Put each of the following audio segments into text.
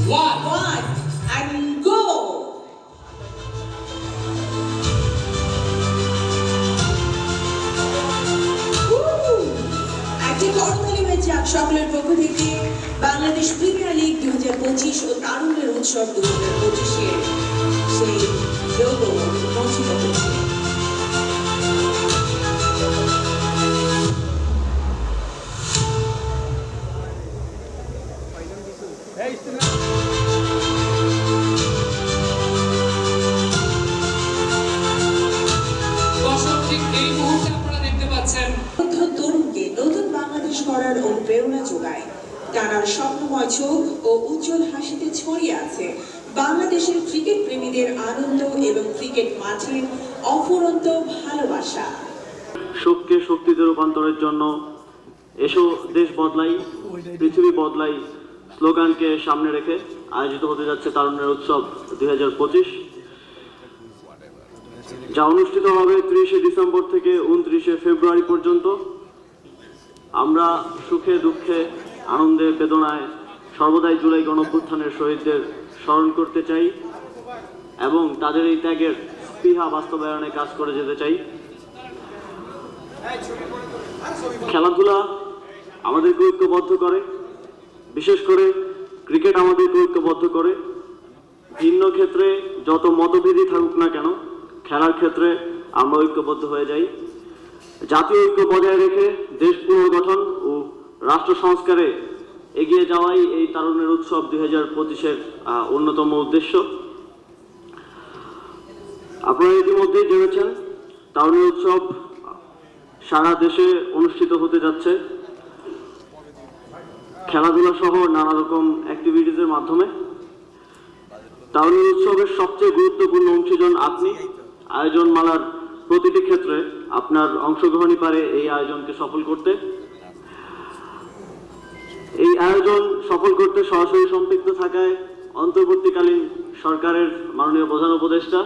One and go! একটি করতালি হয়েছে সকলের পক্ষ থেকে বাংলাদেশ প্রিমিয়ার লিগ 2025 ও তারুণ্যের উৎসব 2025-এর সেই লোগো মঞ্চিত হয়েছে। তরুণকে নতুন বাংলাদেশ গড়ার অনুপ্রেরণা যোগায়। টানার স্বপ্নময় চোখ ও উজ্জ্বল হাসিতে ছড়িয়ে আছে বাংলাদেশের ক্রিকেট প্রেমীদের আনন্দ এবং ক্রিকেট মাঠের অফুরন্ত ভালোবাসা। শোককে শক্তিতে রূপান্তরের জন্য এসো দেশ বদলাই পৃথিবী বদলাই স্লোগানকে সামনে রেখে আয়োজিত হতে যাচ্ছে তারুণ্যের উৎসব 2025, যা অনুষ্ঠিত হবে 30শে ডিসেম্বর থেকে 29শে ফেব্রুয়ারি পর্যন্ত। আমরা সুখে দুঃখে আনন্দে বেদনায় সর্বদাই জুলাই গণঅভ্যুত্থানের শহীদদের স্মরণ করতে চাই এবং তাদের এই ত্যাগের স্পৃহা বাস্তবায়নে কাজ করে যেতে চাই। খেলাধুলা আমাদেরকে ঐক্যবদ্ধ করে, বিশেষ করে ক্রিকেট আমাদেরকে ঐক্যবদ্ধ করে। ভিন্ন ক্ষেত্রে যত মতভেদই থাকুক না কেন, খেলার ক্ষেত্রে আমরা ঐক্যবদ্ধ হয়ে যাই। জাতীয় ঐক্য বজায় রেখে দেশ পুনর্গঠন ও রাষ্ট্র সংস্কারে এগিয়ে যাওয়াই এই তারুণ্যের উৎসব 2025-এর অন্যতম উদ্দেশ্য। আপনারা ইতিমধ্যেই জেনেছেন তারুণ্যের উৎসব সারা দেশে অনুষ্ঠিত হতে যাচ্ছে খেলাধুলা সহ নানা রকম অ্যাক্টিভিটিসের মাধ্যমে। তারুণ্যের উৎসবের সবচেয়ে গুরুত্বপূর্ণ অংশীজন আপনি। আয়োজনমালার প্রতিটি ক্ষেত্রে আপনার অংশগ্রহণই পারে এই আয়োজনকে সফল করতে। এই আয়োজন সফল করতে সরাসরি সম্পৃক্ত থাকায় অন্তর্বর্তীকালীন সরকারের মাননীয় প্রধান উপদেষ্টা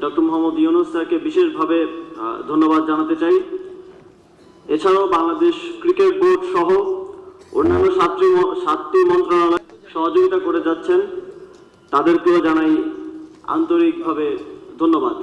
ডক্টর মোহাম্মদ ইউনূস স্যারকে বিশেষভাবে ধন্যবাদ জানাতে চাই। এছাড়াও বাংলাদেশ ক্রিকেট বোর্ড সহ অন্যান্য 7টি মন্ত্রণালয় সহযোগিতা করে যাচ্ছেন, তাদেরকেও জানাই আন্তরিকভাবে ধন্যবাদ।